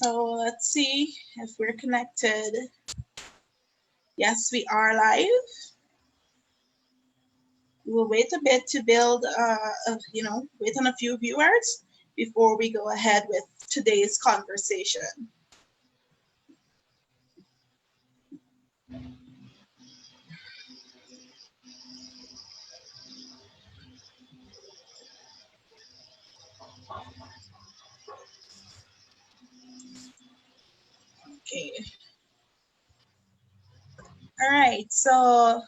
So let's see if we're connected. Yes, we are live. We'll wait a bit to build, wait on a few viewers before we go ahead with today's conversation. Okay. All right. So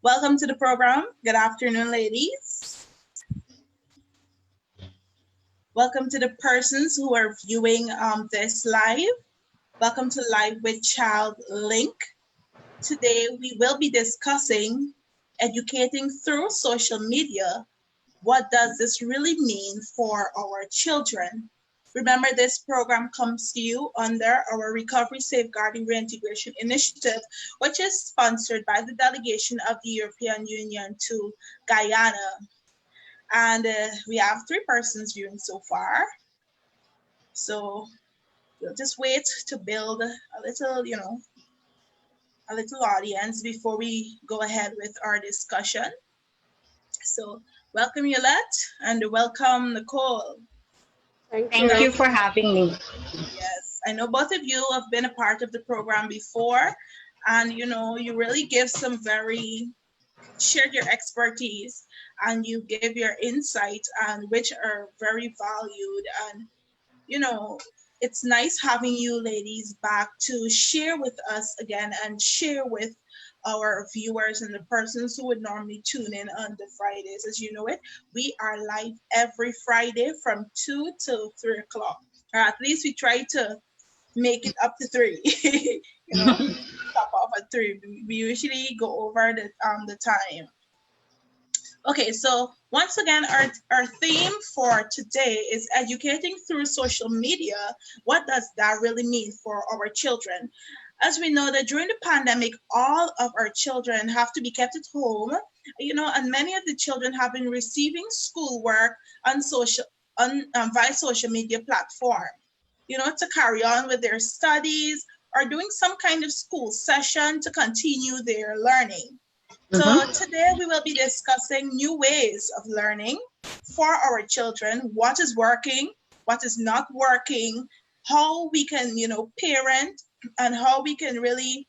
welcome to the program. Good afternoon, ladies. Welcome to the persons who are viewing this live. Welcome to Live with ChildLinK. Today we will be discussing educating through social media. What does this really mean for our children? Remember, this program comes to you under our Recovery, Safeguarding, Reintegration Initiative, which is sponsored by the delegation of the European Union to Guyana. And we have 3 persons viewing so far. So we'll just wait to build a little, a little audience before we go ahead with our discussion. So welcome Yolette and welcome Nicole. Thank you for having me. Yes, I know both of you have been a part of the program before, and you really give some shared your expertise and you give your insight, and which are very valued. And it's nice having you ladies back to share with us again and share with our viewers and the persons who would normally tune in on the Fridays. As you know it, we are live every Friday from 2 till 3 o'clock. Or at least we try to make it up to 3. Stop off at 3. We usually go over the time. Okay, so once again, our theme for today is educating through social media. What does that really mean for our children? As we know that during the pandemic, all of our children have to be kept at home, and many of the children have been receiving schoolwork on via social media platform, to carry on with their studies or doing some kind of school session to continue their learning. So today we will be discussing new ways of learning for our children, what is working, what is not working, how we can, parent, and how we can really,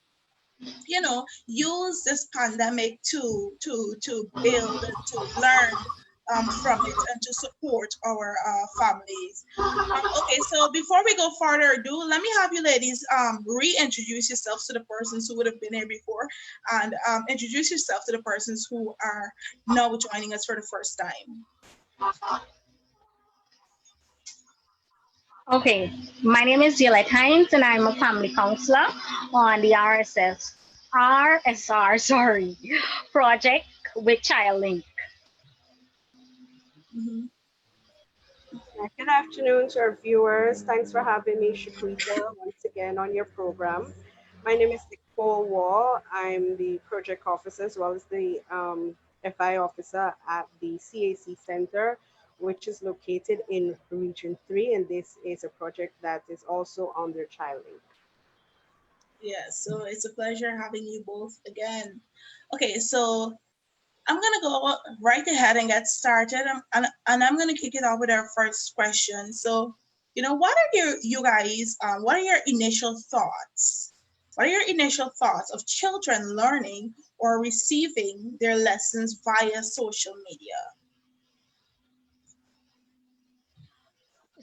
use this pandemic to build and to learn from it and to support our families. Okay, so before we go further ado, let me have you ladies reintroduce yourselves to the persons who would have been here before, and introduce yourself to the persons who are now joining us for the first time. Okay, my name is Gillette Hines, and I'm a family counselor on the RSR project with ChildLinK. Good afternoon to our viewers. Thanks for having me, Shaquita, once again on your program. My name is Nicole Wall. I'm the project officer as well as the FI officer at the CAC Center, which is located in Region 3, and this is a project that is also under ChildLinK. Yes, so it's a pleasure having you both again. Okay, so I'm going to go right ahead and get started, and I'm going to kick it off with our first question. So, what are you guys, what are your initial thoughts? What are your initial thoughts of children learning or receiving their lessons via social media?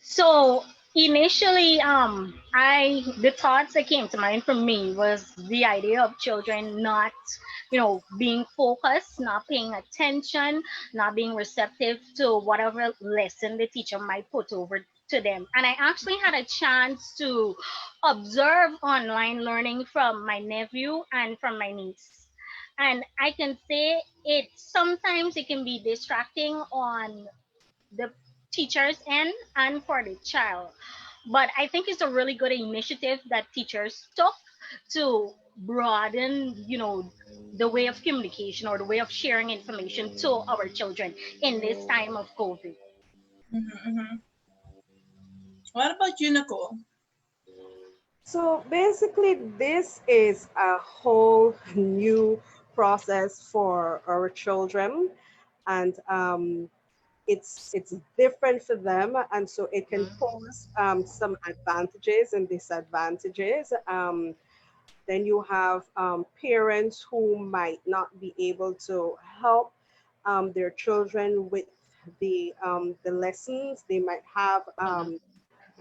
So initially, the thoughts that came to mind for me was the idea of children not, being focused, not paying attention, not being receptive to whatever lesson the teacher might put over to them. And I actually had a chance to observe online learning from my nephew and from my niece. And I can say sometimes it can be distracting on the teachers and for the child. But I think it's a really good initiative that teachers took to broaden, the way of communication or the way of sharing information to our children in this time of COVID. Mm-hmm, mm-hmm. What about you, Nicole? So basically, this is a whole new process for our children, and it's different for them, and so it can pose some advantages and disadvantages. Then you have parents who might not be able to help their children with the lessons. They might have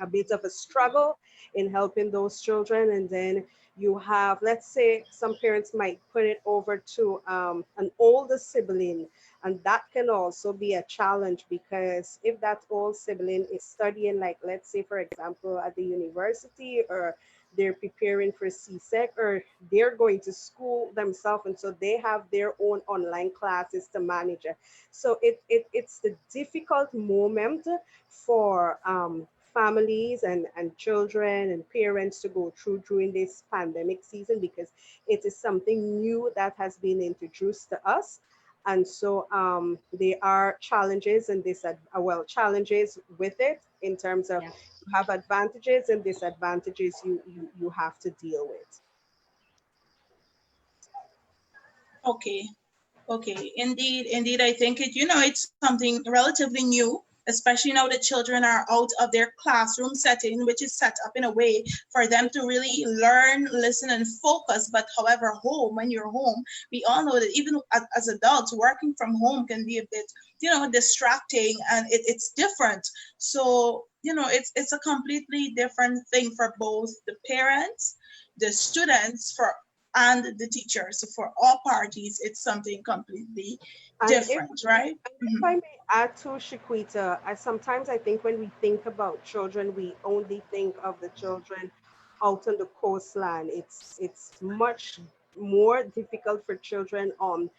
a bit of a struggle in helping those children. And then you have, let's say, some parents might put it over to an older sibling. And that can also be a challenge because if that old sibling is studying, like, let's say, for example, at the university, or they're preparing for CSEC, or they're going to school themselves, and so they have their own online classes to manage. So it's the difficult moment for families and children and parents to go through during this pandemic season, because it is something new that has been introduced to us. And so there are challenges and well, challenges with it, in terms of Yeah. you have advantages and disadvantages you have to deal with. Okay. Okay, indeed, indeed. I think it's something relatively new, especially now that children are out of their classroom setting, which is set up in a way for them to really learn, listen, and focus. But however, home, when you're home, we all know that even as adults, working from home can be a bit, distracting, and it's different. So, it's a completely different thing for both the parents, the students, and the teachers. So for all parties, it's something completely And different, right? if I may add to Shaquita, I think when we think about children, we only think of the children out on the coastline. It's much more difficult for children on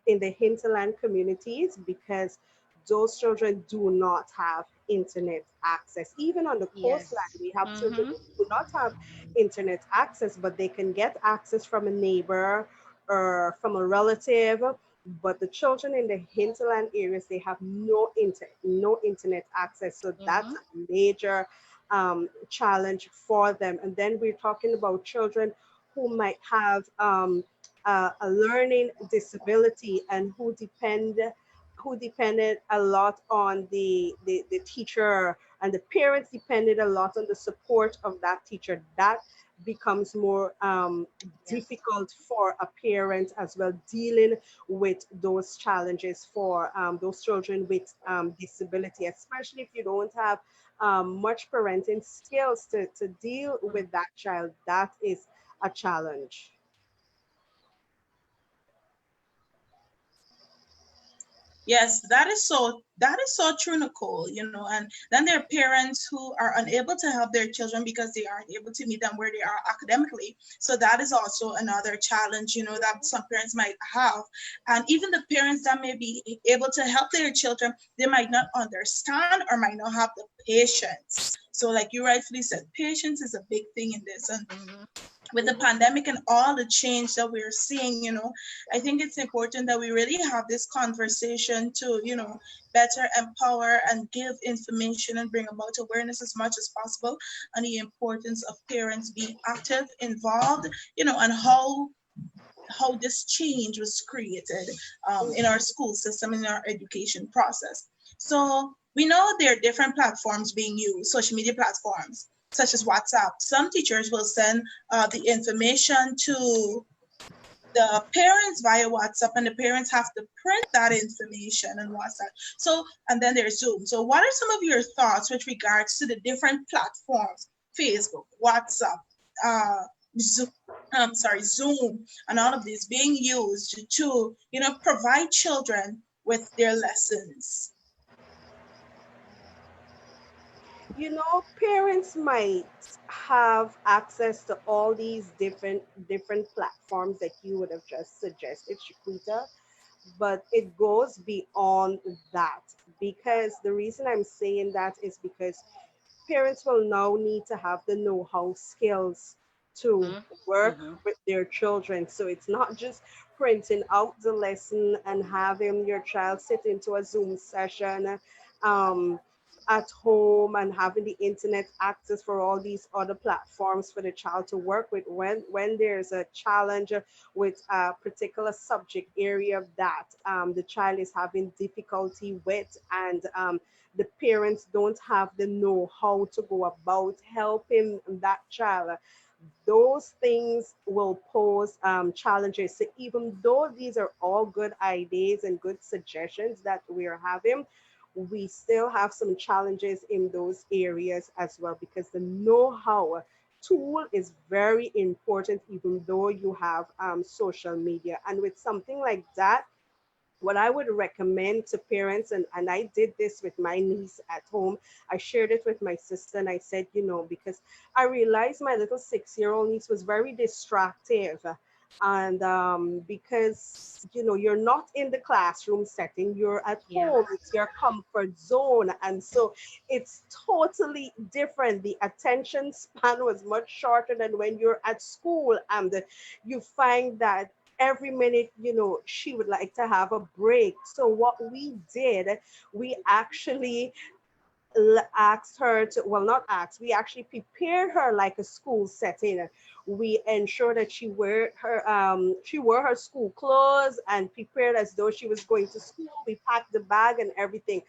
in the hinterland communities, because those children do not have internet access. Even on the coastline, Yes. we have children Mm-hmm. who do not have internet access, but they can get access from a neighbor or from a relative. But the children in the hinterland areas, they have no internet access. So that's Mm-hmm. a major challenge for them. And then we're talking about children who might have a learning disability, and who depended a lot on the teacher, and the parents depended a lot on the support of that teacher. That becomes more Yes. difficult for a parent as well, dealing with those challenges for those children with disability, especially if you don't have much parenting skills to deal with that child. That is a challenge. Yes, that is so true, Nicole. And then there are parents who are unable to help their children because they aren't able to meet them where they are academically. So that is also another challenge, that some parents might have. And even the parents that may be able to help their children, they might not understand or might not have the patience. So like you rightfully said, patience is a big thing in this. And Mm-hmm. with the pandemic and all the change that we're seeing, I think it's important that we really have this conversation to, better empower and give information and bring about awareness as much as possible on the importance of parents being active, involved, and how this change was created in our school system, in our education process. So we know there are different platforms being used, social media platforms such as WhatsApp. Some teachers will send the information to the parents via WhatsApp, and the parents have to print that information on WhatsApp. So, and then there's Zoom. So, what are some of your thoughts with regards to the different platforms, Facebook, WhatsApp, uh, Zoom, Zoom, and all of these being used to, provide children with their lessons? Parents might have access to all these different platforms that you would have just suggested, Shaquita, but it goes beyond that. Because the reason I'm saying that is because parents will now need to have the know-how skills to work Mm-hmm. with their children. So it's not just printing out the lesson and having your child sit into a Zoom session. Um, at home and having the internet access for all these other platforms for the child to work with, when there's a challenge with a particular subject area that the child is having difficulty with, and the parents don't have the know how to go about helping that child, those things will pose challenges. So even though these are all good ideas and good suggestions that we are having, we still have some challenges in those areas as well, because the know-how tool is very important, even though you have social media. And with something like that, what I would recommend to parents, and I did this with my niece at home, I shared it with my sister, and I said, because I realized my little 6-year-old niece was very distractive. And because, you're not in the classroom setting, you're at Yeah. home, it's your comfort zone. And so it's totally different. The attention span was much shorter than when you're at school. And you find that every minute, she would like to have a break. So what we did, we actually asked her to, well, not asked, we actually prepared her like a school setting. We ensured that she wore her school clothes and prepared as though she was going to school. We packed the bag and everything.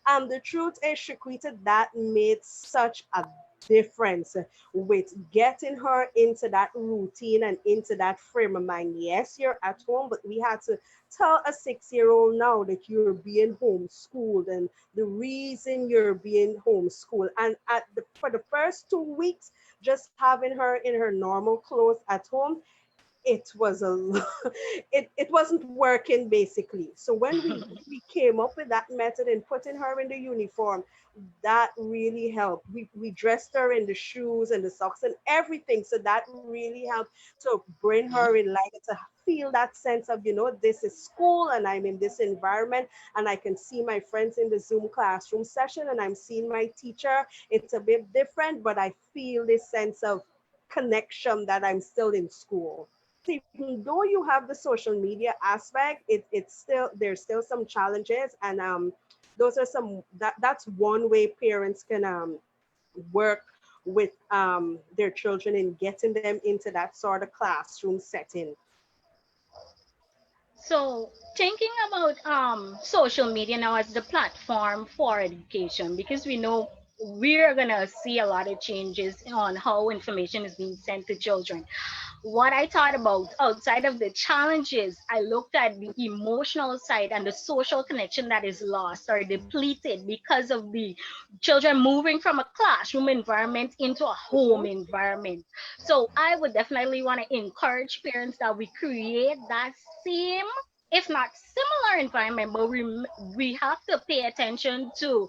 And the truth is, Shaquita, that made such a difference with getting her into that routine and into that frame of mind. Yes, you're at home, but we had to tell a 6-year-old now that you're being homeschooled, and the reason you're being homeschooled. And for the first 2 weeks, just having her in her normal clothes at home, it was it wasn't working basically. So when we came up with that method and putting her in the uniform, that really helped. We dressed her in the shoes and the socks and everything, so that really helped to bring her in, like, to feel that sense of, this is school and I'm in this environment, and I can see my friends in the Zoom classroom session and I'm seeing my teacher. It's a bit different, but I feel this sense of connection that I'm still in school. So even though you have the social media aspect, it's still, there's still some challenges. And those are that's one way parents can work with their children in getting them into that sort of classroom setting. So, thinking about social media now as the platform for education, because we know we're gonna see a lot of changes on how information is being sent to children. What I thought about outside of the challenges, I looked at the emotional side and the social connection that is lost or depleted because of the children moving from a classroom environment into a home Mhm. environment. So I would definitely want to encourage parents that we create that same, if not similar environment, but we have to pay attention to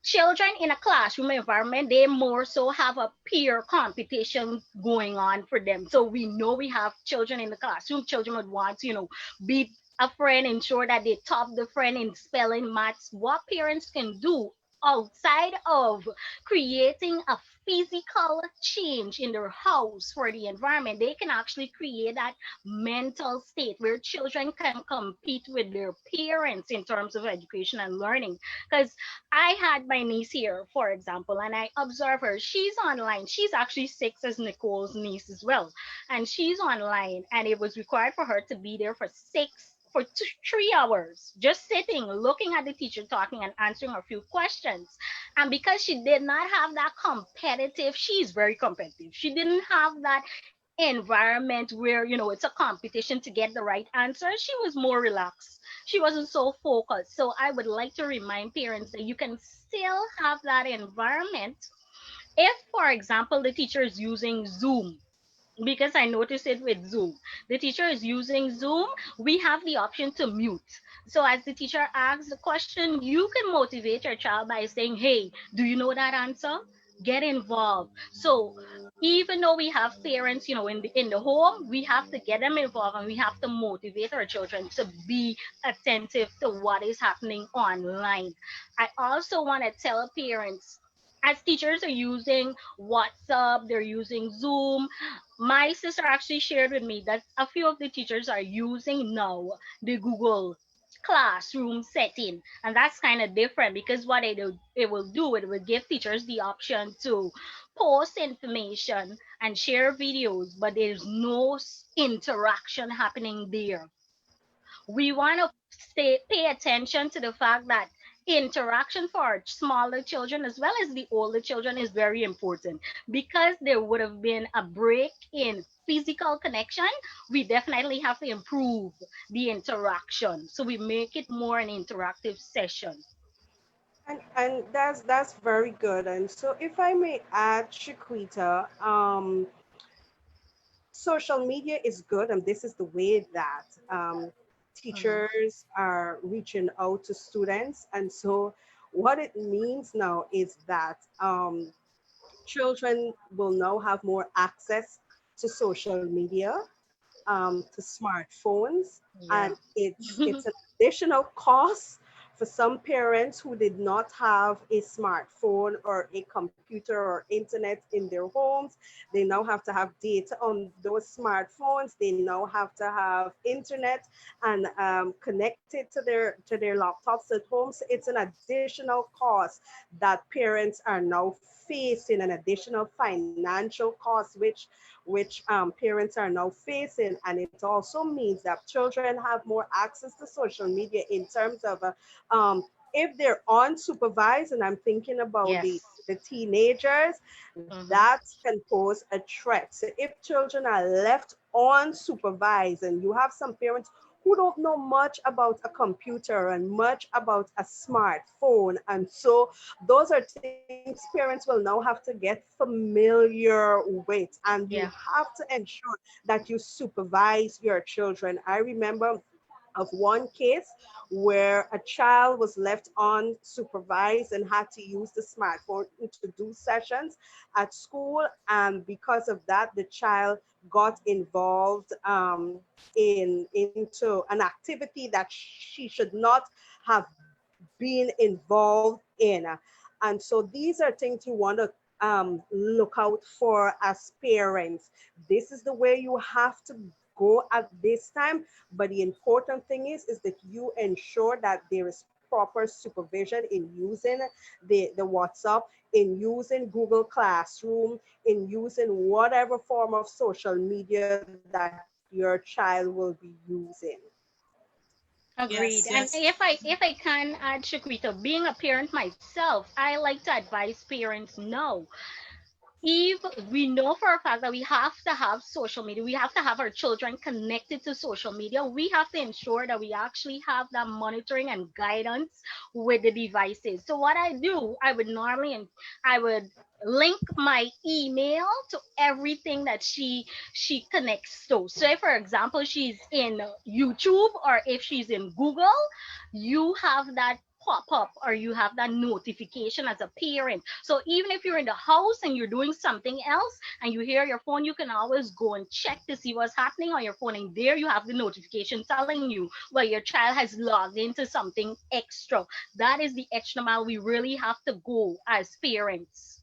children in a classroom environment. They more so have a peer competition going on for them. So we know we have children in the classroom. Children would want to, beat a friend, ensure that they top the friend in spelling, maths. What parents can do outside of creating a physical change in their house for the environment, they can actually create that mental state where children can compete with their parents in terms of education and learning. Because I had my niece here, for example, and I observe her. She's online. She's actually 6 as Nicole's niece as well. And she's online, and it was required for her to be there for 3 hours, just sitting, looking at the teacher, talking, and answering a few questions. And because she did not have that competitive, she's very competitive. She didn't have that environment where it's a competition to get the right answer. She was more relaxed, she wasn't so focused. So I would like to remind parents that you can still have that environment if, for example, the teacher is using Zoom, because I noticed it with Zoom. The teacher is using Zoom, we have the option to mute. So as the teacher asks the question, you can motivate your child by saying, hey, do you know that answer? Get involved. So even though we have parents, in the home, we have to get them involved and we have to motivate our children to be attentive to what is happening online. I also want to tell parents, as teachers are using WhatsApp, they're using Zoom. My sister actually shared with me that a few of the teachers are using now the Google. classroom setting. And that's kind of different because what it will give teachers the option to post information and share videos, but there's no interaction happening there. We want to pay attention to the fact that interaction for our smaller children as well as the older children is very important. Because there would have been a break in physical connection, we definitely have to improve the interaction, so we make it more an interactive session. And that's very good. And so if I may add, Shaquita, social media is good, and this is the way that Mhm. teachers are reaching out to students. And so what it means now is that children will now have more access to social media, to smartphones, Yeah. and it's an additional cost for some parents who did not have a smartphone or a computer or internet in their homes. They now have to have data on those smartphones. They now have to have internet and connected to their laptops at home. So it's an additional cost that parents are now facing, an additional financial cost, which parents are now facing. And it also means that children have more access to social media in terms of if they're unsupervised, and I'm thinking about Yes. the teenagers, Hmm. that can pose a threat. So if children are left unsupervised, and you have some parents who don't know much about a computer and much about a smartphone, and so those are things parents will now have to get familiar with, and you Yeah. have to ensure that you supervise your children. I remember of one case where a child was left unsupervised and had to use the smartphone to do sessions at school. And because of that, the child got involved into an activity that she should not have been involved in. And so these are things you want to look out for as parents. This is the way you have to go at this time. But the important thing is that you ensure that there is proper supervision in using the WhatsApp, in using Google Classroom, in using whatever form of social media that your child will be using. Agreed. Yes, And yes. if I can add, Shaquita, being a parent myself, I like to advise parents no. If we know for a fact that we have to have social media, we have to have our children connected to social media, we have to ensure that we actually have that monitoring and guidance with the devices. So what I do, I would link my email to everything that she connects to. So if, for example, she's in YouTube or if she's in Google, you have that pop up or you have that notification as a parent. So even if you're in the house and you're doing something else and you hear your phone, you can always go and check to see what's happening on your phone. And there you have the notification telling you where your child has logged into something extra. That is the extra mile we really have to go as parents.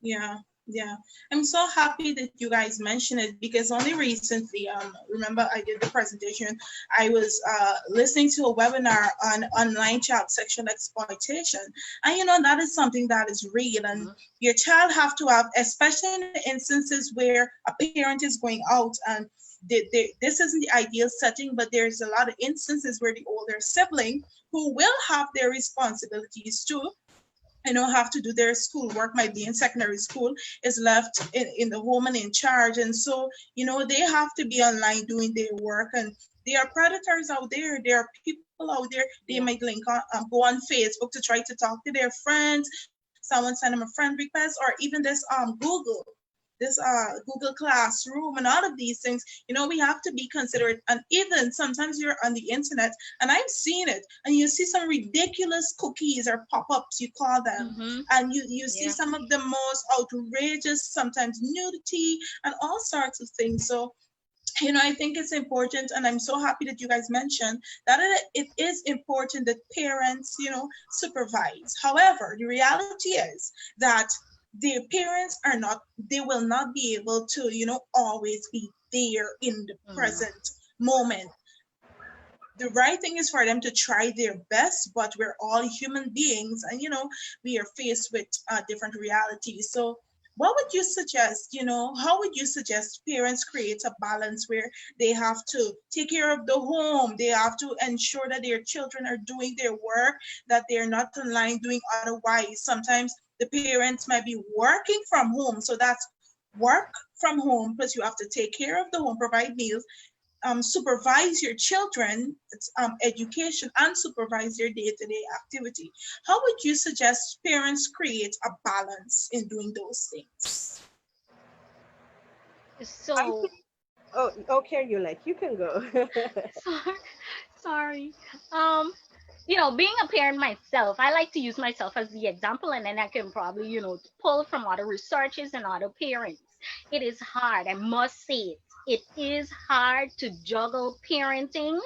Yeah, yeah. I'm so happy that you guys mentioned it because only recently, remember I did the presentation. I was listening to a webinar on online child sexual exploitation, and that is something that is real, and Mhm. your child have to have, especially in the instances where a parent is going out and this isn't the ideal setting, but there's a lot of instances where the older sibling who will have their responsibilities too, have to do their schoolwork, might be in secondary school, is left in the home and in charge. And so, they have to be online doing their work. And there are predators out there. There are people out there. They might Yeah. go on Facebook to try to talk to their friends. Someone send them a friend request, or even this Google Classroom and all of these things. We have to be considerate. And even sometimes you're on the internet, and I've seen it, and you see some ridiculous cookies or pop-ups, you call them, Hmm. and you see Yeah. some of the most outrageous, sometimes nudity and all sorts of things. So I think it's important, and I'm so happy that you guys mentioned that it is important that parents, supervise. However, the reality is that their parents they will not be able to, always be there in the Hmm. present moment. the right thing is for them to try their best, but we're all human beings, and we are faced with different realities. So what would you suggest, how would you suggest parents create a balance where they have to take care of the home, they have to ensure that their children are doing their work, that they're not online doing otherwise? Sometimes the parents might be working from home, so that's work from home, plus you have to take care of the home, provide meals, supervise your children, education, and supervise their day-to-day activity. How would you suggest parents create a balance in doing those things? I So, think, oh, okay, you like, you can go. sorry, sorry. Um, being a parent myself, I like to use myself as the example, and then I can probably, pull from other researchers and other parents. It is hard, I must say it. It is hard to juggle parenting,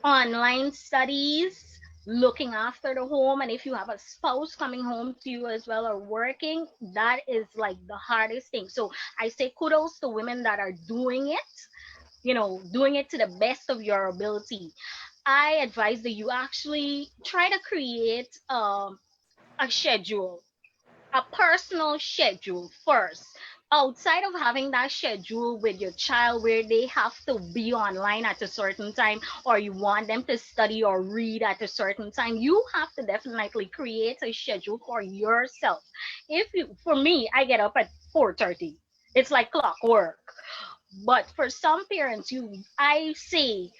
online studies, looking after the home, and if you have a spouse coming home to you as well or working, that is like the hardest thing. So I say kudos to women that are doing it, doing it to the best of your ability. I advise that you actually try to create a schedule, a personal schedule first. Outside of having that schedule with your child where they have to be online at a certain time, or you want them to study or read at a certain time, you have to definitely create a schedule for yourself. If you, for me, I get up at 4:30. It's like clockwork. But for some parents, I say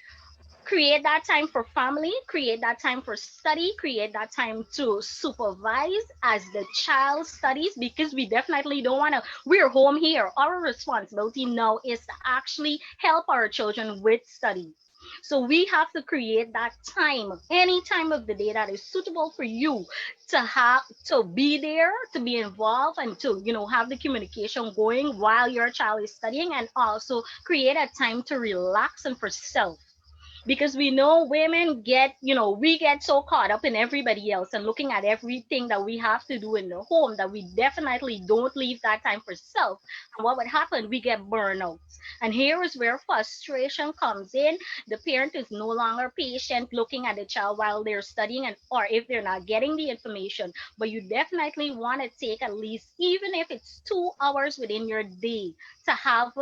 create that time for family, create that time for study, create that time to supervise as the child studies, because we definitely don't want to, we're home here, our responsibility now is to actually help our children with studies. So we have to create that time, any time of the day that is suitable for you, to be there, to be involved, and to have the communication going while your child is studying, and also create a time to relax and for self, because we know women get, we get so caught up in everybody else and looking at everything that we have to do in the home that we definitely don't leave that time for self. And what would happen? We get burnout. And here is where frustration comes in. The parent is no longer patient looking at the child while they're studying, and or if they're not getting the information. But you definitely want to take at least, even if it's 2 hours within your day, to have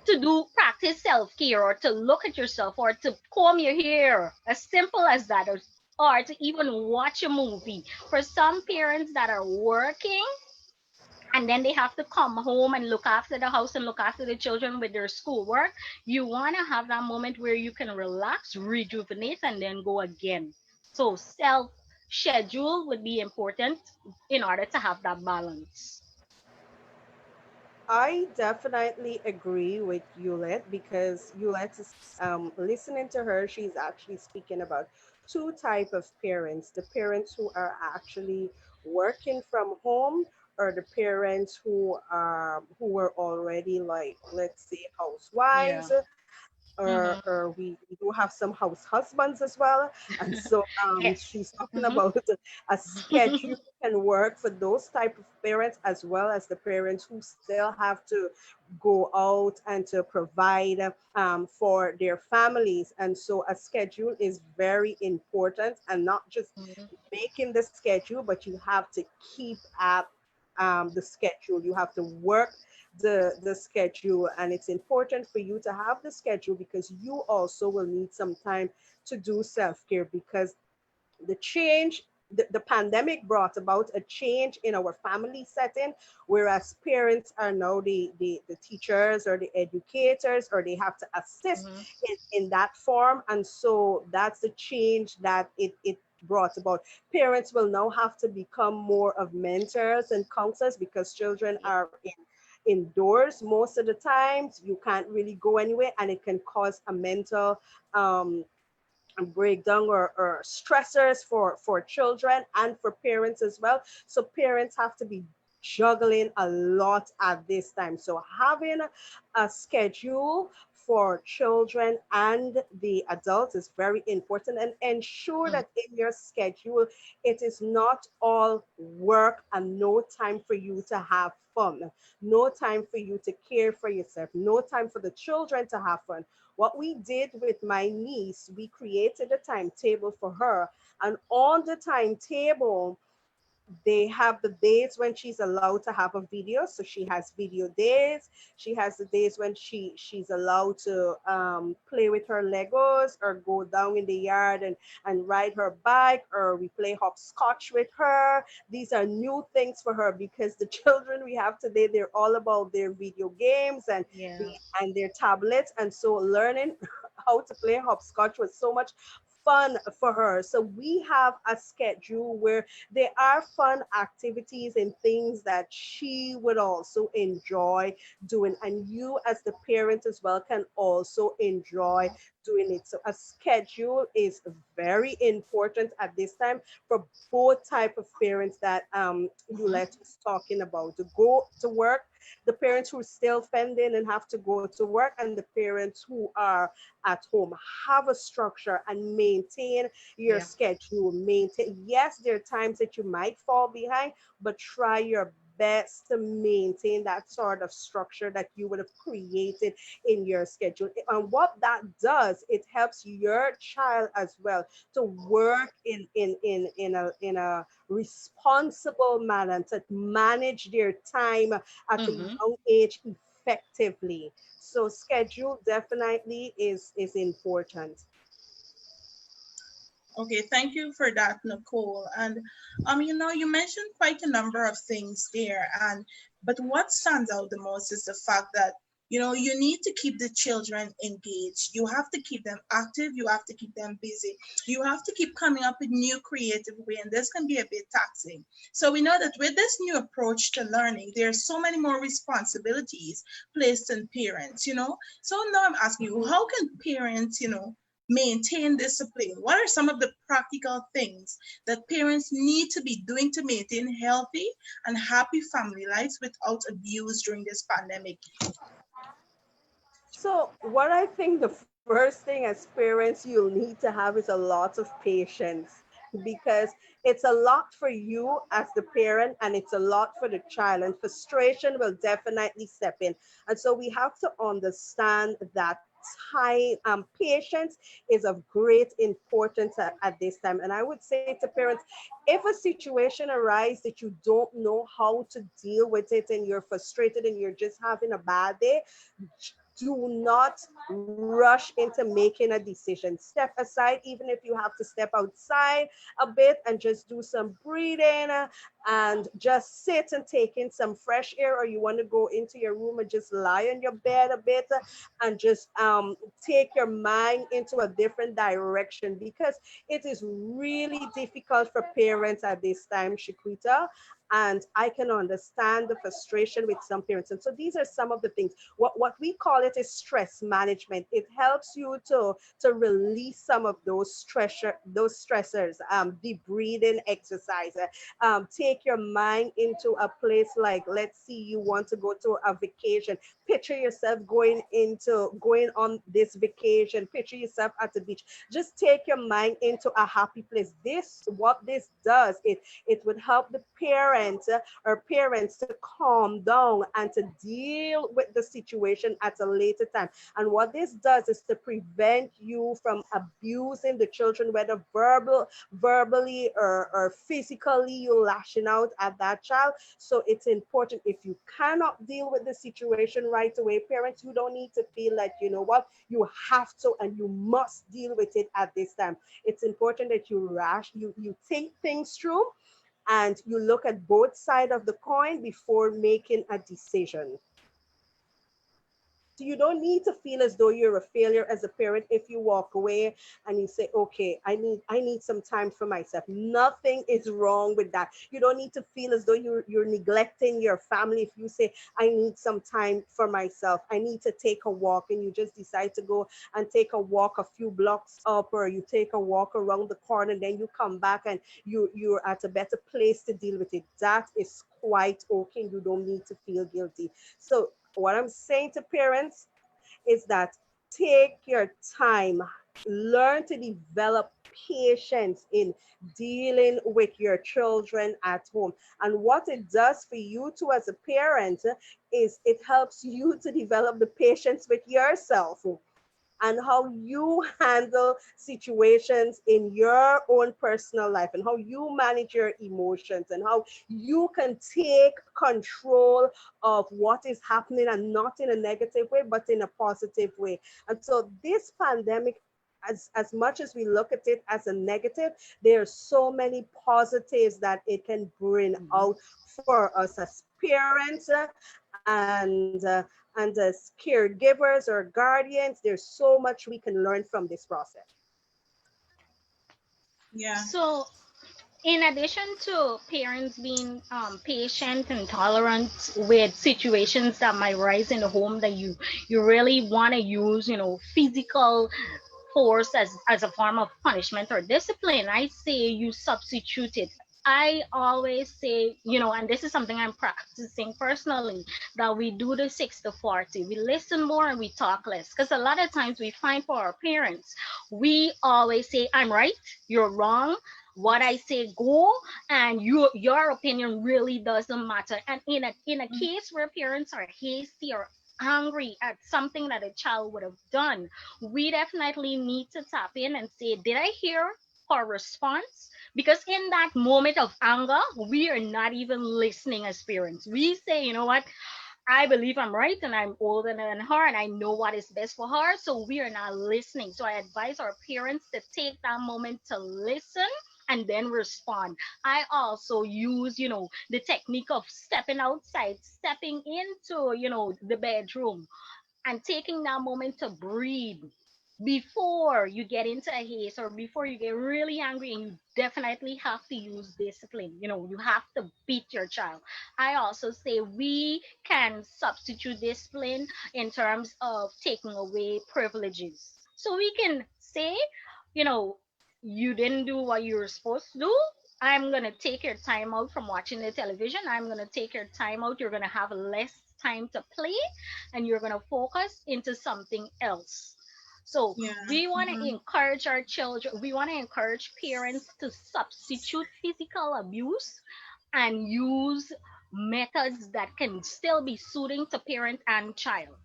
to do practice self-care, or to look at yourself, or to comb your hair, as simple as that, or to even watch a movie. For some parents that are working and then they have to come home and look after the house and look after the children with their schoolwork, you want to have that moment where you can relax, rejuvenate, and then go again. So self schedule would be important in order to have that balance. I definitely agree with Yulet, because Yulet is, listening to her, she's actually speaking about two type of parents: the parents who are actually working from home, or the parents who were already, like, let's say, Yeah. housewives, Mm-hmm. or we do have some house husbands as well. And so Yes. she's talking Mm-hmm. about a schedule can work for those type of parents, as well as the parents who still have to go out and to provide for their families. And so a schedule is very important, and not just making the schedule, but you have to keep at the schedule. You have to work the schedule, and it's important for you to have the schedule, because you also will need some time to do self-care, because the change, the pandemic brought about a change in our family setting, whereas parents are now the teachers or the educators, or they have to assist Mm-hmm. in that form. And so that's the change that it brought about. Parents will now have to become more of mentors and counselors, because children are indoors most of the times. You can't really go anywhere, and it can cause a mental um, breakdown, or stressors for children and for parents as well. So parents have to be juggling a lot at this time. So having a schedule for children and the adults is very important, and ensure Mm. that in your schedule it is not all work and no time for you to have fun, no time for you to care for yourself, no time for the children to have fun. What we did with my niece, we created a timetable for her, and on the timetable they have the days when she's allowed to have a video, so she has video days. She has the days when she's allowed to play with her legos or go down in the yard and ride her bike, or we play hopscotch with her. These are new things for her because the children we have today, they're all about their video games and the Yeah. and their tablets, and so learning how to play hopscotch was so much fun for her. So we have a schedule where there are fun activities and things that she would also enjoy doing, and you as the parent as well can also enjoy doing it. So a schedule is very important at this time for both type of parents that you Mhm. let us talking about, to go to work, the parents who are still fending and have to go to work, and the parents who are at home. Have a structure and maintain your Yeah. schedule. Maintain, yes, there are times that you might fall behind, but try your best to maintain that sort of structure that you would have created in your schedule. And what that does, it helps your child as well to work in a responsible manner, to manage their time at a Hmm. young age effectively. So schedule definitely is important. Okay, thank you for that, Nicole. And you mentioned quite a number of things there, and but what stands out the most is the fact that you need to keep the children engaged. You have to keep them active. You have to keep them busy. You have to keep coming up with new creative way, and this can be a bit taxing. So we know that with this new approach to learning, there are so many more responsibilities placed on parents. So now I'm asking you, how can parents, maintain discipline? What are some of the practical things that parents need to be doing to maintain healthy and happy family lives without abuse during this pandemic? So, what I think the first thing as parents you'll need to have is a lot of patience, because it's a lot for you as the parent and it's a lot for the child, and frustration will definitely step in. And so, we have to understand that patience is of great importance at this time. And I would say to parents, if a situation arises that you don't know how to deal with it and you're frustrated and you're just having a bad day, do not rush into making a decision. Step aside, even if you have to step outside a bit and just do some breathing, and just sit and take in some fresh air, or you want to go into your room and just lie on your bed a bit, and just take your mind into a different direction, because it is really difficult for parents at this time, Shaquita. And I can understand the frustration with some parents. And so these are some of the things. What we call it is stress management. It helps you to release some of those stressors. The breathing exercise. Take your mind into a place like, let's see, you want to go to a vacation. Picture yourself going on this vacation. Picture yourself at the beach. Just take your mind into a happy place. What this does, it would help the parents to calm down and to deal with the situation at a later time. And what this does is to prevent you from abusing the children, whether verbally or physically, you lashing out at that child. So it's important, if you cannot deal with the situation right away, parents, you don't need to feel like, you know what, you have to and you must deal with it at this time. It's important that you think things through, and you look at both sides of the coin before making a decision. So you don't need to feel as though you're a failure as a parent if you walk away and you say, okay, I need some time for myself. Nothing is wrong with that. You don't need to feel as though you're neglecting your family if you say, I need some time for myself. I need to take a walk, and you just decide to go and take a walk a few blocks up, or you take a walk around the corner, and then you come back and you're at a better place to deal with it. That is quite okay. You don't need to feel guilty. So what I'm saying to parents is that take your time, learn to develop patience in dealing with your children at home. And what it does for you too as a parent is it helps you to develop the patience with yourself and how you handle situations in your own personal life and how you manage your emotions and how you can take control of what is happening, and not in a negative way but in a positive way. And so this pandemic, as much as we look at it as a negative, there are so many positives that it can bring out for us as parents, and as caregivers or guardians. There's so much we can learn from this process. Yeah. So, in addition to parents being patient and tolerant with situations that might rise in the home, that you really want to use, physical force as a form of punishment or discipline, I say you substitute it. I always say, and this is something I'm practicing personally, that we do the 60-40. We listen more and we talk less. Because a lot of times we find for our parents, we always say, I'm right, you're wrong. What I say go, and your opinion really doesn't matter. And in a case where parents are hasty or angry at something that a child would have done, we definitely need to tap in and say, did I hear her response? Because in that moment of anger, we are not even listening as parents. We say, you know what? I believe I'm right and I'm older than her and I know what is best for her. So we are not listening. So I advise our parents to take that moment to listen and then respond. I also use, the technique of stepping outside, stepping into, the bedroom and taking that moment to breathe before you get into a haze or before you get really angry. And you definitely have to use discipline. You have to beat your child. I also say we can substitute discipline in terms of taking away privileges. So we can say, you know you didn't do what you were supposed to do. I'm going to take your time out from watching the television. I'm going to take your time out. You're going to have less time to play and you're going to focus into something else. So Yeah. we want to Hmm. encourage our children, we want to encourage parents to substitute physical abuse and use methods that can still be soothing to parent and child.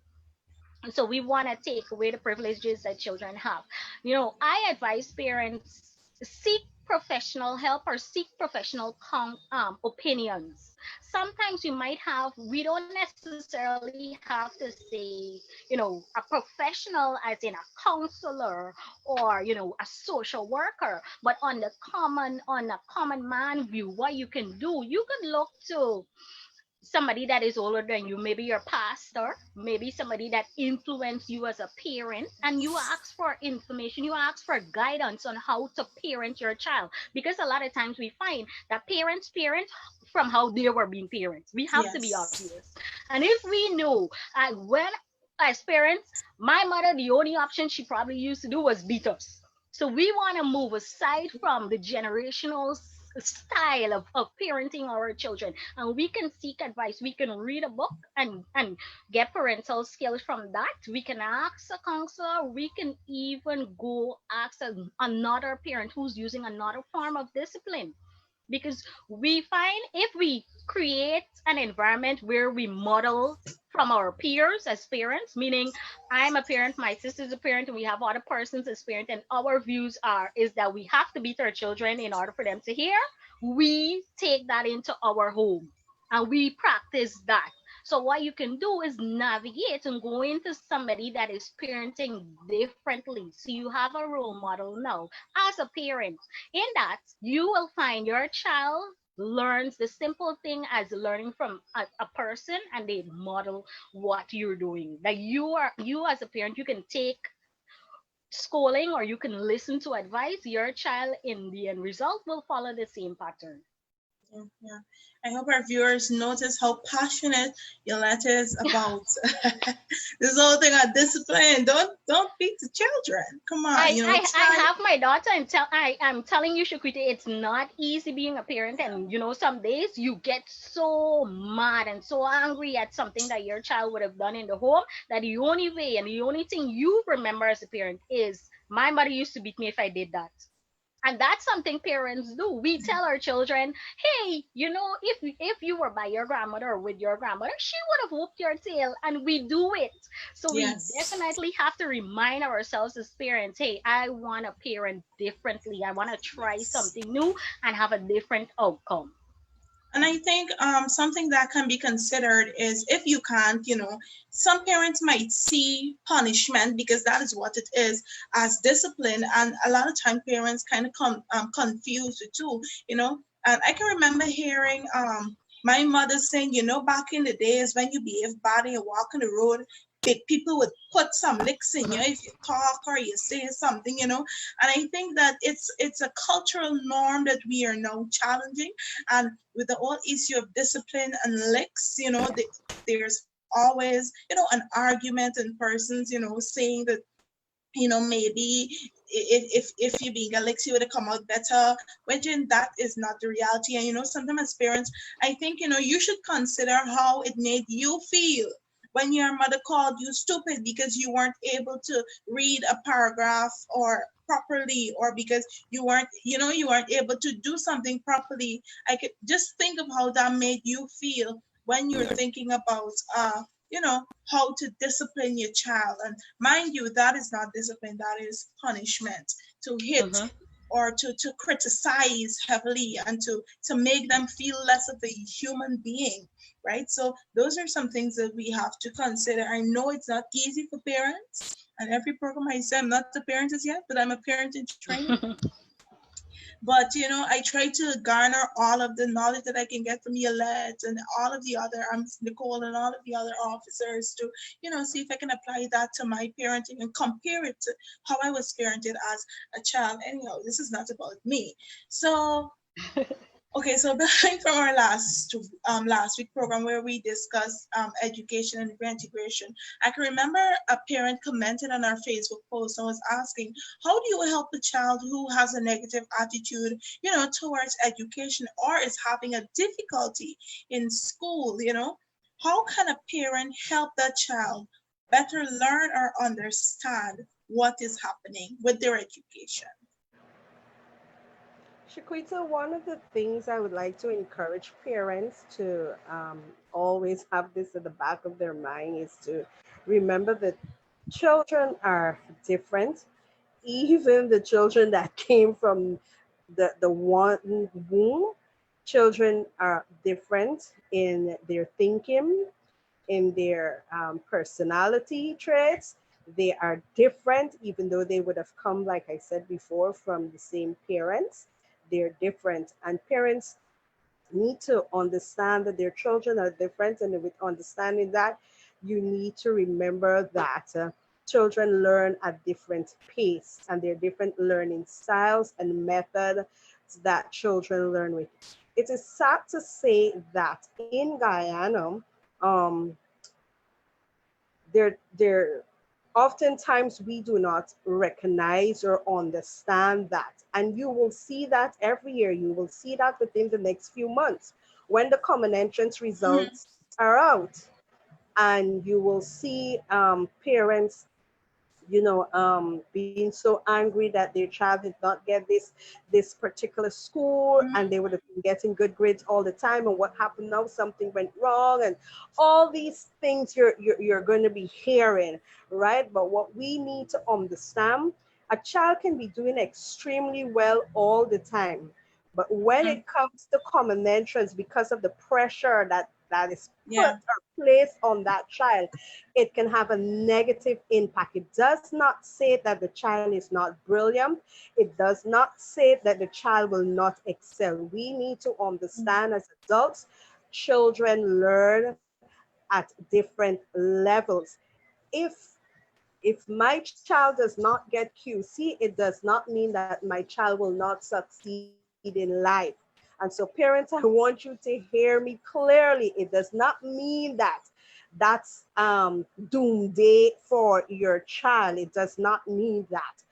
So we want to take away the privileges that children have. I advise parents seek professional help or seek professional opinions. Sometimes we don't necessarily have to say, a professional as in a counselor or, a social worker, but on a common man view, what you can do, you can look to somebody that is older than you, maybe your pastor, maybe somebody that influenced you as a parent, and you ask for information, you ask for guidance on how to parent your child. Because a lot of times we find that parents parent from how they were being parents. We have to be Yes. obvious. And if we know, when as parents, my mother, the only option she probably used to do was beat us. So we want to move aside from the generational style of parenting our children, and we can seek advice. We can read a book and get parental skills from that. We can ask a counselor. We can even go ask another parent who's using another form of discipline. Because we find if we create an environment where we model from our peers as parents, meaning I'm a parent, my sister's a parent, and we have other persons as parent, and our views is that we have to beat our children in order for them to hear. We take that into our home and we practice that. So what you can do is navigate and go into somebody that is parenting differently. So you have a role model now as a parent. In that, you will find your child learns the simple thing as learning from a person, and they model what you're doing. Like you as a parent, you can take schooling or you can listen to advice. Your child in the end result will follow the same pattern. Yeah, yeah. I hope our viewers notice how passionate Yoletta is about this whole thing on discipline. Don't beat the children. Come on, I try. have my daughter and I'm telling you, Shakriti, it's not easy being a parent, and some days you get so mad and so angry at something that your child would have done in the home, that the only way and the only thing you remember as a parent is my mother used to beat me if I did that. And that's something parents do. We tell our children, hey, if you were by your grandmother or with your grandmother, she would have whooped your tail, and we do it. So we Yes. definitely have to remind ourselves as parents, hey, I want to parent differently. I want to try Yes. something new and have a different outcome. And I think something that can be considered is if you can't, some parents might see punishment because that is what it is as discipline, and a lot of time parents kind of confuse the two, And I can remember hearing my mother saying, back in the days when you behave bad and you walk on the road, big people would put some licks in you if you talk or you say something. And I think that it's a cultural norm that we are now challenging, and with the whole issue of discipline and licks, there's always, an argument in persons, saying that, maybe if you being a licks, you would have come out better, which in that is not the reality. And sometimes as parents, I think, you should consider how it made you feel when your mother called you stupid because you weren't able to read a paragraph or properly, or because you weren't able to do something properly. I could just think of how that made you feel when you're thinking about how to discipline your child. And mind you, that is not discipline, that is punishment. To hit Mm-hmm. or to criticize heavily and to make them feel less of a human being, right? So those are some things that we have to consider. I know it's not easy for parents, and every program I say I'm not a parent as yet, but I'm a parent in training. But I try to garner all of the knowledge that I can get from Yolette and all of the other Nicole and all of the other officers to see if I can apply that to my parenting and compare it to how I was parented as a child. Anyhow, this is not about me. So okay, so building from our last week program where we discussed education and reintegration, I can remember a parent commented on our Facebook post and was asking, how do you help a child who has a negative attitude, towards education or is having a difficulty in school, How can a parent help that child better learn or understand what is happening with their education? Shaquita, one of the things I would like to encourage parents to always have this at the back of their mind is to remember that children are different. Even the children that came from the one womb, children are different in their thinking, in their personality traits. They are different, even though they would have come, like I said before, from the same parents. They're different. And parents need to understand that their children are different. And with understanding that, you need to remember that children learn at different pace and there are different learning styles and methods that children learn with. It is sad to say that in Guyana, um, there oftentimes we do not recognize or understand that, and you will see that every year. You will see that within the next few months when the common entrance Mhm. results are out, and you will see parents being so angry that their child did not get this particular school, Mhm. and they would have been getting good grades all the time, and what happened now, something went wrong, and all these things you're going to be hearing, right? But what we need to understand, a child can be doing extremely well all the time, but when Mhm. it comes to common entrance, because of the pressure that is put Yeah. or placed on that child, it can have a negative impact. It does not say that the child is not brilliant. It does not say that the child will not excel. We need to Mhm. understand as adults, children learn at different levels. If if my child does not get QC, it does not mean that my child will not succeed in life. And so, parents, I want you to hear me clearly. It does not mean that that's doomsday for your child. It does not mean that.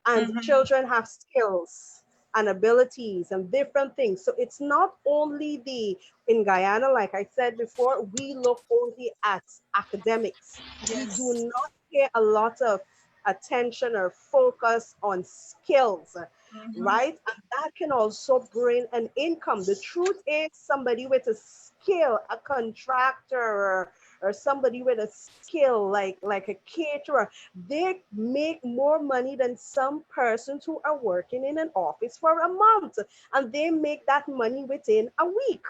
And Mm-hmm. children have skills and abilities and different things. So it's not only the, in Guyana, like I said before, we look only at academics. We do Yes. not pay a lot of attention or focus on skills, Mm-hmm. right? And that can also bring an income. The truth is, somebody with a skill, a contractor, or somebody with a skill like a caterer, they make more money than some persons who are working in an office for a month, and they make that money within a week.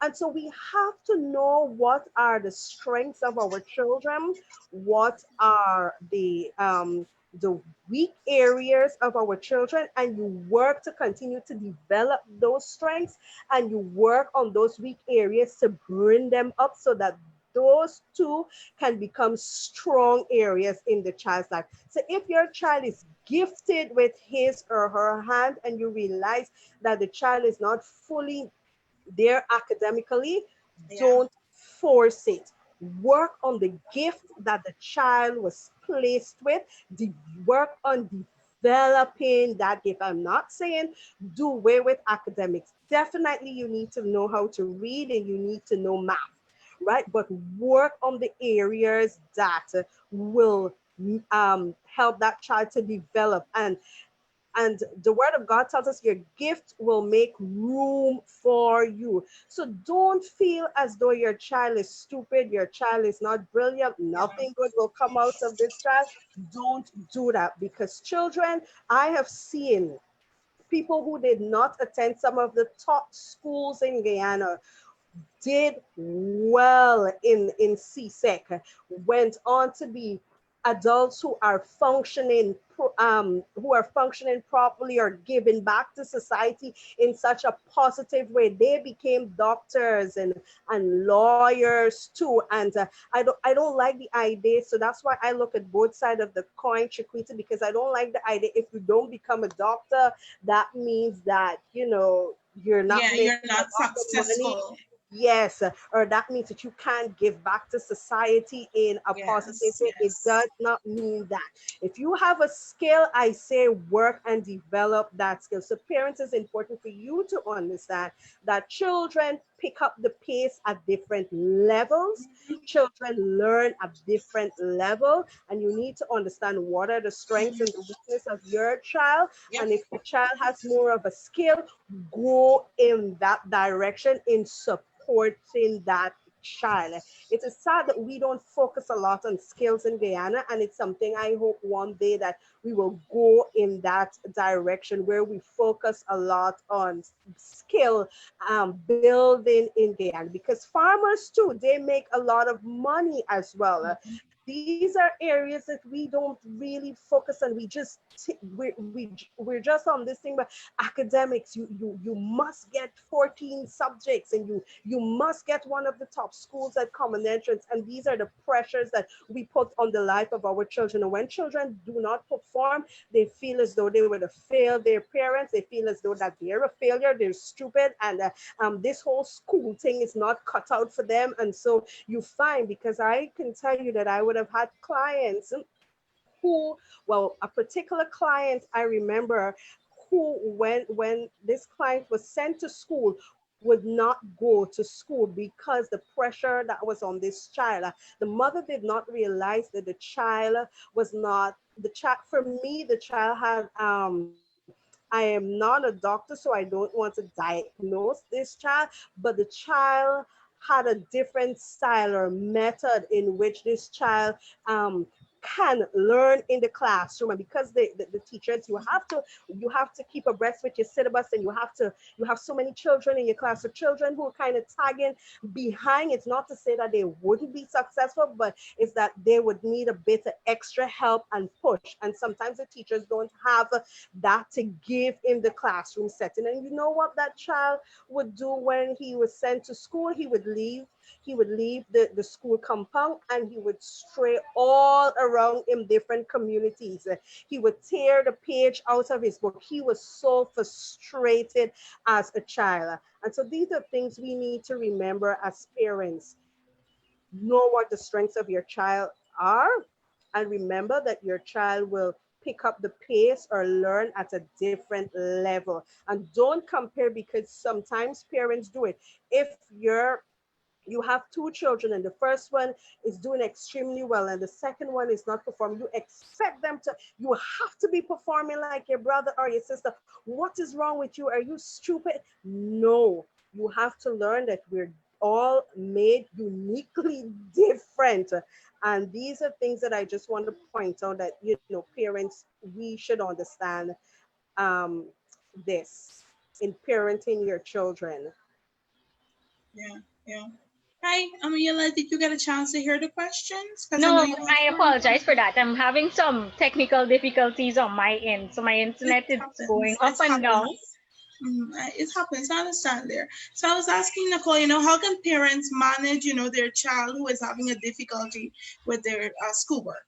And so we have to know what are the strengths of our children, what are the weak areas of our children, and you work to continue to develop those strengths, and you work on those weak areas to bring them up so that those two can become strong areas in the child's life. So if your child is gifted with his or her hand and you realize that the child is not fully there academically, Yeah. don't force it. Work on the gift that the child was placed with. Work on developing that gift. I'm not saying do away with academics. Definitely, you need to know how to read and you need to know math, right? But work on the areas that will help that child to develop. And the word of God tells us your gift will make room for you. So don't feel as though your child is stupid, your child is not brilliant, Yeah. nothing good will come out of this child. Don't do that, because children, I have seen people who did not attend some of the top schools in Guyana did well in CSEC, went on to be adults who are functioning who are functioning properly or giving back to society in such a positive way. They became doctors and lawyers too. And I don't like the idea. So that's why I look at both sides of the coin, Chiquita, because I don't like the idea if you don't become a doctor, that means that you're not Yeah, you're making a not lot of money. successful. Yes, or that means that you can't give back to society in a positive Yes, way. It yes. does not mean that. If you have a skill, I say work and develop that skill. So, parents, it's important for you to understand that children pick up the pace at different levels. Children learn at different level, and you need to understand what are the strengths and the weakness of your child. Yep. And if the child has more of a skill, go in that direction in supporting that child. It is sad that we don't focus a lot on skills in Guyana, and it's something I hope one day that we will go in that direction where we focus a lot on skill building in Guyana, because farmers too, they make a lot of money as well. These are areas that we don't really focus on. We just we're just on this thing, but academics, you must get 14 subjects, and you must get one of the top schools at common entrance. And these are the pressures that we put on the life of our children. And when children do not perform, they feel as though they would have failed their parents. They feel as though that they're a failure, they're stupid, and this whole school thing is not cut out for them. And so you find, because I can tell you that I would have had clients who, well, a particular client I remember, who when this client was sent to school, would not go to school because the pressure that was on this child. The mother did not realize that the child was not the child. For me, the child had I am not a doctor, so I don't want to diagnose this child, but the child had a different style or method in which this child um, can learn in the classroom. And because the teachers, you have to keep abreast with your syllabus, and you have so many children in your class. So children who are kind of tagging behind, it's not to say that they wouldn't be successful, but it's that they would need a bit of extra help and push. And sometimes the teachers don't have that to give in the classroom setting. And you know what that child would do when he was sent to school? He would leave. he would leave the school compound and he would stray all around in different communities. He would tear the page out of his book. He was so frustrated as a child. And so these are things we need to remember as parents. Know what the strengths of your child are, and remember that your child will pick up the pace or learn at a different level. And don't compare, because sometimes parents do it. If you have two children and the first one is doing extremely well and the second one is not performing, you expect them to, you have to be performing like your brother or your sister. What is wrong with you? Are you stupid? No, you have to learn that we're all made uniquely different. And these are things that I just want to point out, that parents, we should understand um, this in parenting your children. Yeah, yeah. Hi, Amila, did you get a chance to hear the questions? Because I know No, you I answered. apologize for that. I'm having some technical difficulties on my end. So my It internet is going happens. up It and down. happens. It happens. I understand there. So I was asking Nicole, how can parents manage, their child who is having a difficulty with their schoolwork?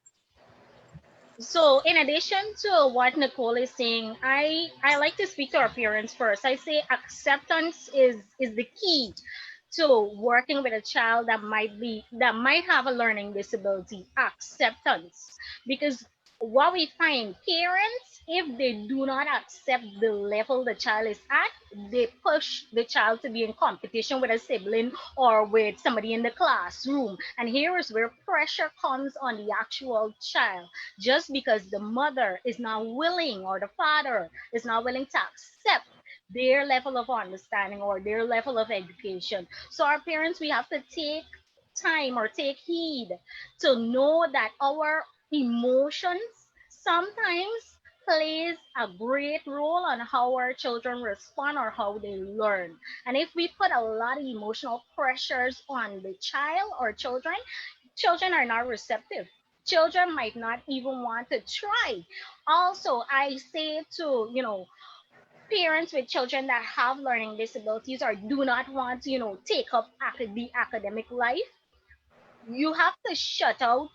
So in addition to what Nicole is saying, I like to speak to our parents first. I say acceptance is the key to working with a child that might have a learning disability. Acceptance, because what we find, parents, if they do not accept the level the child is at, they push the child to be in competition with a sibling or with somebody in the classroom. And here is where pressure comes on the actual child, just because the mother is not willing or the father is not willing to accept their level of understanding or their level of education. So, our parents, we have to take time or take heed to know that our emotions sometimes plays a great role on how our children respond or how they learn. And if we put a lot of emotional pressures on the child or children, children are not receptive. Children might not even want to try. Also, I say to, parents with children that have learning disabilities or do not want to, take up the academic life, you have to shut out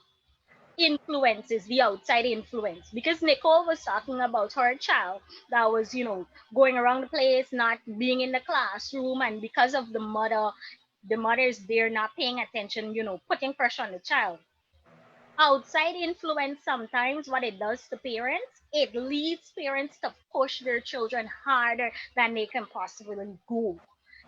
influences, the outside influence. Because Nicole was talking about her child that was, going around the place, not being in the classroom, and because of the mother is there not paying attention, putting pressure on the child. Outside influence, sometimes what it does to parents, it leads parents to push their children harder than they can possibly go.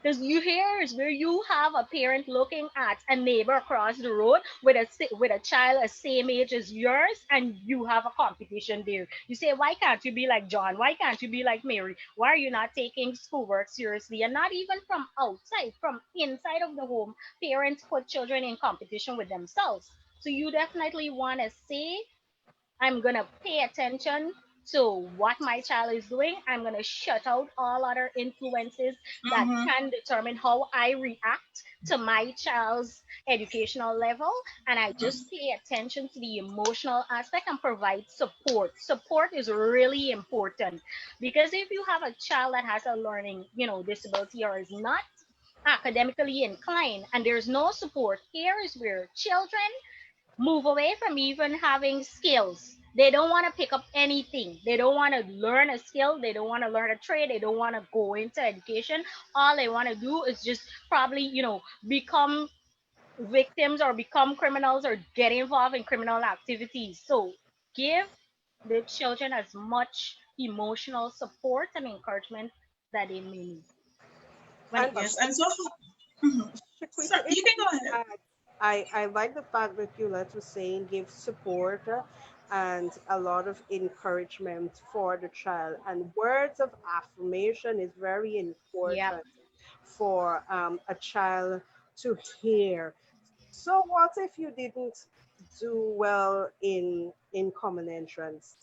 Because you hear is where you have a parent looking at a neighbor across the road with a child the same age as yours, and you have a competition there. You say, why can't you be like John? Why can't you be like Mary? Why are you not taking schoolwork seriously? And not even from outside, from inside of the home, parents put children in competition with themselves. So you definitely want to say, I'm going to pay attention to what my child is doing. I'm going to shut out all other influences that Mm-hmm. can determine how I react to my child's educational level. And I just pay attention to the emotional aspect and provide support. Support is really important, because if you have a child that has a learning, disability or is not academically inclined and there's no support, here is where children move away from even having skills. They don't want to pick up anything. They don't want to learn a skill. They don't want to learn a trade. They don't want to go into education. All they want to do is just probably, become victims or become criminals or get involved in criminal activities. So give the children as much emotional support and encouragement that they may need when it And comes Yes, to I'm so. Mhm. Shaquita, Sir, if you can I go ahead. may add, I like the fact that you let us saying give support and a lot of encouragement for the child. And words of affirmation is very yeah. important for a child to hear. So what if you didn't do well in common entrance?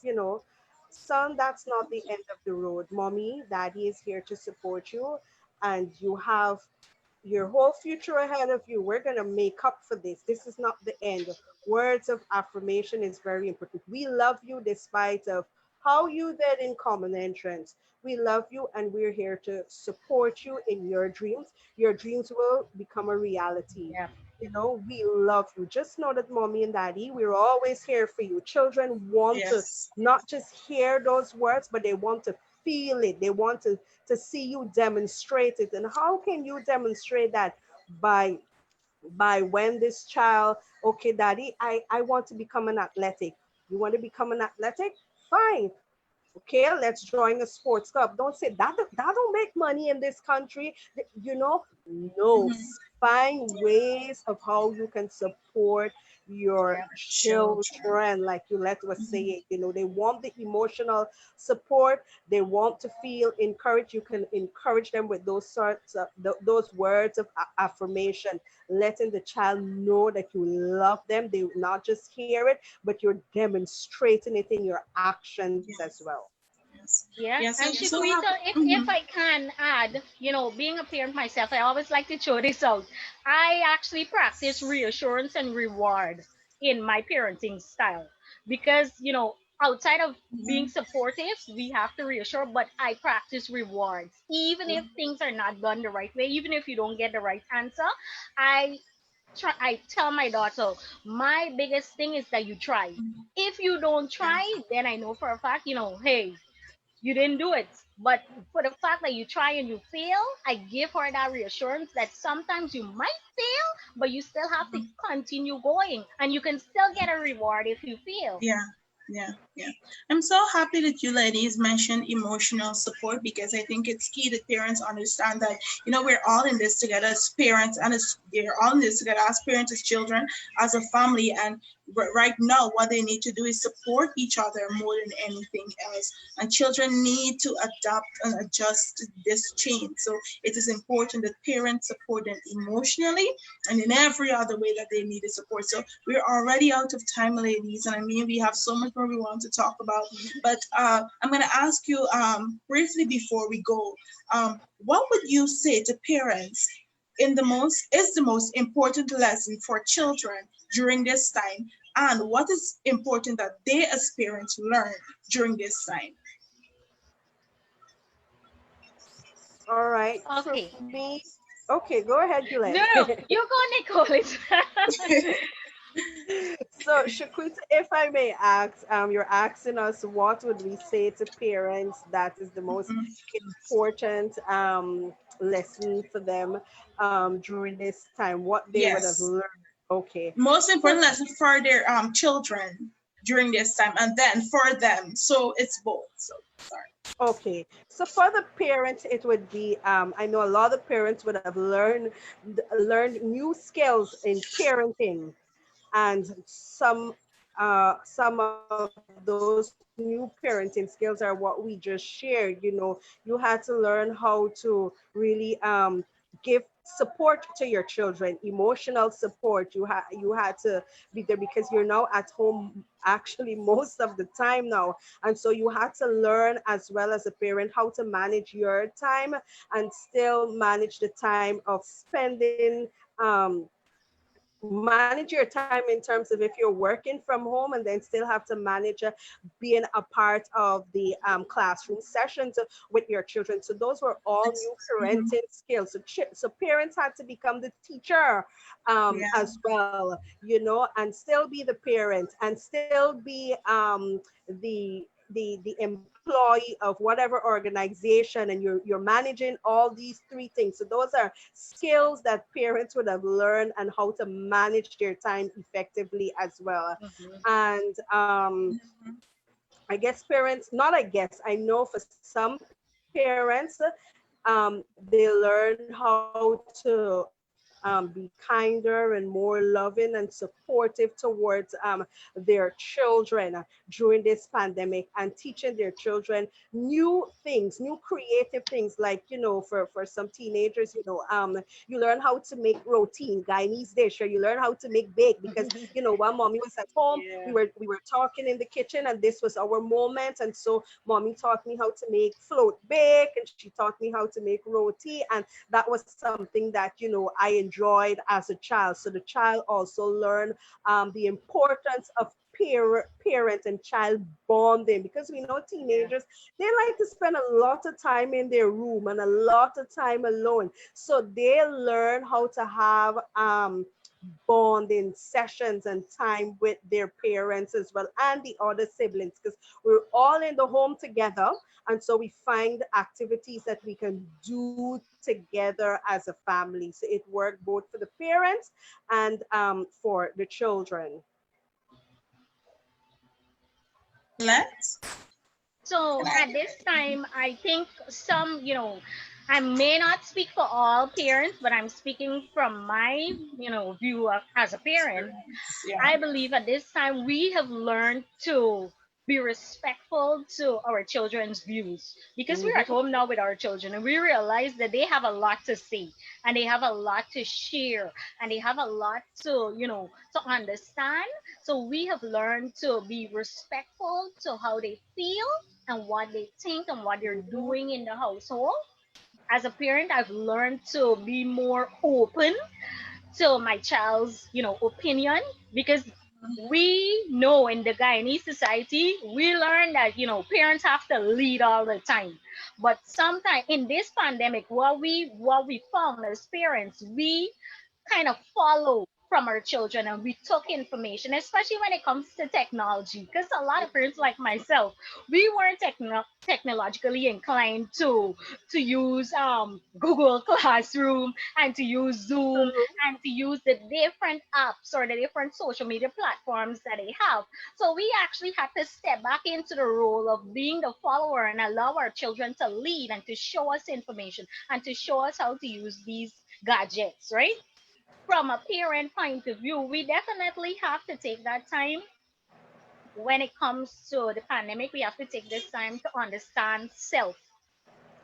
Son, that's not the end of the road. Mommy, daddy is here to support you, and you have your whole future ahead of you. We're going to make up for this. This is not the end. Words of affirmation is very important. We love you despite of How you did in common entrance. We love you and we're here to support you in your dreams. Your dreams will become a reality. Yeah. You know, we love you. Just know that mommy and daddy, we're always here for you. Children want to Yes. not just hear those words, but they want to feel it. They want to see you demonstrate it. And how can you demonstrate that? By when this child, okay, daddy, I want to become an athletic. You want to become an athletic? Fine. Okay, let's join a sports club. Don't say that, that don't make money in this country. You know, no. Mm-hmm. Find ways of how you can support your Yeah. Children. children, like you let us say Mm-hmm. it. You know, they want the emotional support. They want to feel encouraged. You can encourage them with those sorts of those words of affirmation, letting the child know that you love them. They will not just hear it, but you're demonstrating it in your actions as Yes. well. Yes. Yeah, Yes. and I'm so Shaquita, happy. if Mm-hmm. I can add, being a parent myself, I always like to throw this out. I actually practice reassurance and reward in my parenting style because, outside of being Mm-hmm. supportive, we have to reassure, but I practice rewards. Even if things are not done the right way, even if you don't get the right answer, I I tell my daughter, my biggest thing is that you try. If you don't Yeah. try, then I know for a fact, hey, you didn't do it. But for the fact that you try and you fail, I give her that reassurance that sometimes you might fail, but you still have to Mm-hmm. continue going and you can still get a reward if you fail. Yeah, yeah, yeah. I'm so happy that you ladies mentioned emotional support because I think it's key that parents understand that we're all in this together as parents and as they're all in this together as parents, as children, as a family. And right now, what they need to do is support each other more than anything else. And children need to adapt and adjust to this change. So it is important that parents support them emotionally and in every other way that they need the support. So we're already out of time, ladies, and I mean we have so much more we want to talk about. But I'm gonna ask you briefly before we go, what would you say to parents in the most important lesson for children during this time, and what is important that they as parents learn during this time? All right. For Okay. me, okay, go ahead, Juliet. No, you go, Nicole. So, Shaquita, if I may ask, you're asking us what would we say to parents that is the most Mhm. important lesson for them during this time, what they would have Yes, learned. Okay. most For important lesson for their children during this time, and then for them. So it's both. So sorry. Okay, so for the parents, it would be I know a lot of parents would have learned new skills in parenting, and some of those new parenting skills are what we just shared. You had to learn how to really give support to your children, emotional support. You had to be there because you're now at home actually most of the time now, and so you had to learn as well as a parent how to manage your time and still manage the time of spending manage your time in terms of if you're working from home and then still have to manage being a part of the classroom sessions with your children. So those were all new Mhm. parenting skills. So, so parents had to become the teacher Yeah. as well, and still be the parent and still be the employee of whatever organization, and you're managing all these three things. So those are skills that parents would have learned and how to manage their time effectively as well. Mhm. And Mhm. I guess parents, not I guess, I know for some parents, they learn how to be kinder and more loving and supportive towards their children during this pandemic, and teaching their children new things, new creative things, like for some teenagers, you learn how to make routine Guyanese dish, or you learn how to make bake because while mommy was at home, Yeah. we were talking in the kitchen, and this was our moment, and so mommy taught me how to make float bake, and she taught me how to make roti, and that was something that I enjoyed as a child. So the child also learned the importance of parent and child bonding, because we know teenagers, they like to spend a lot of time in their room and a lot of time alone. So they learn how to have bonding sessions and time with their parents as well and the other siblings, because we're all in the home together, and so we find activities that we can do together as a family. So it worked both for the parents and for the children. Let's. So at this time, I think I may not speak for all parents, but I'm speaking from my, view as a parent. Experience. Yeah. I believe at this time we have learned to be respectful to our children's views, because we're at Hmm. home now with our children and we realize that they have a lot to say and they have a lot to share and they have a lot to understand. So we have learned to be respectful to how they feel and what they think and what they're Hmm. doing in the household. As a parent, I've learned to be more open to my child's opinion, because we know in the Guyanese society we learn that parents have to lead all the time. But sometimes in this pandemic, what we found as parents, we kind of follow from our children and we took information, especially when it comes to technology, because a lot of parents like myself, we weren't technologically inclined to use Google Classroom and to use Zoom True. and to use the different apps or the different social media platforms that they have. So we actually had to step back into the role of being the follower and allow our children to lead and to show us information and to show us how to use these gadgets, right? From a parent point of view, we definitely have to take that time. When it comes to the pandemic, we have to take this time to understand self.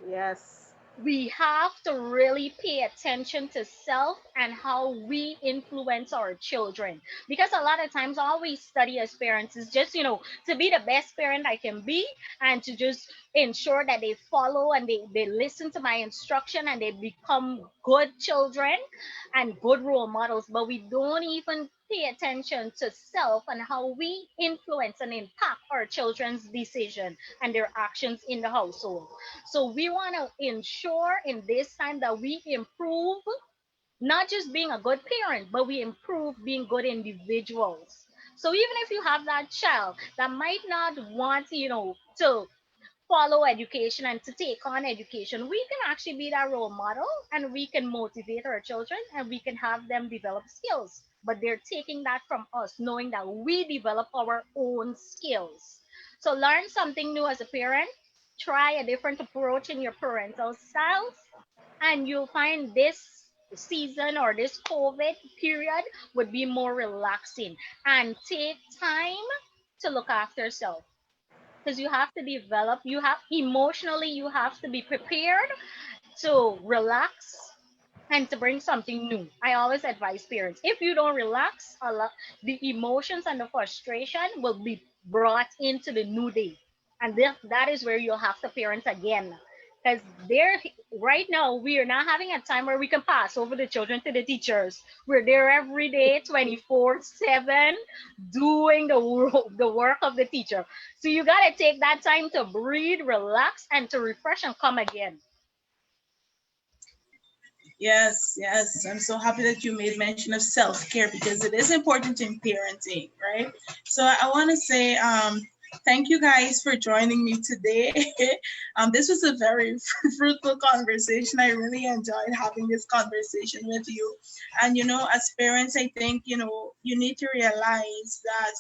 Yes. We have to really pay attention to self and how we influence our children, because a lot of times all we study as parents is just to be the best parent I can be and to just ensure that they follow and they listen to my instruction and they become good children and good role models, but we don't even pay attention to self and how we influence and impact our children's decision and their actions in the household. So we want to ensure in this time that we improve not just being a good parent, but we improve being good individuals. So even if you have that child that might not want, to follow education and to take on education, we can actually be that role model and we can motivate our children and we can have them develop skills. But they're taking that from us, knowing that we develop our own skills. So learn something new as a parent, try a different approach in your parental styles, and you'll find this season or this COVID period would be more relaxing, and take time to look after yourself, because you have to develop, you have emotionally, you have to be prepared to relax and to bring something new. I always advise parents, if you don't relax a lot, the emotions and the frustration will be brought into the new day, and that is where you'll have to parent again, because there right now we are not having a time where we can pass over the children to the teachers. We're there every day 24/7 doing the work of the teacher. So you got to take that time to breathe, relax, and to refresh and come again. Yes, yes. I'm so happy that you made mention of self-care because it is important in parenting, right? So I want to say thank you guys for joining me today. This was a very fruitful conversation. I really enjoyed having this conversation with you. And as parents, I think you need to realize that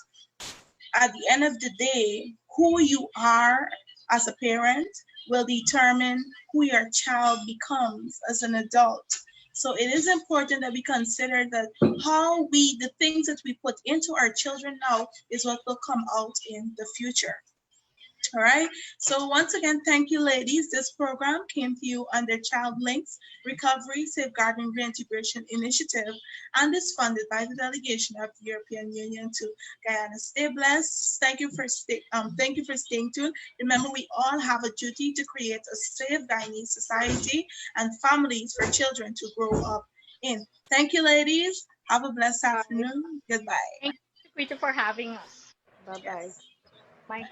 at the end of the day, who you are as a parent will determine who your child becomes as an adult. So it is important that we consider that the things that we put into our children now is what will come out in the future. All right. So once again, thank you, ladies. This program came to you under ChildLink's Recovery, Safeguarding, Reintegration Initiative, and is funded by the delegation of the European Union to Guyana. Stay blessed. Thank you for staying tuned. Remember, we all have a duty to create a safe Guyanese society and families for children to grow up in. Thank you, ladies. Have a blessed Bye. afternoon. Goodbye. Thank you, Rita, for having us. Bye bye. Yes. Bye.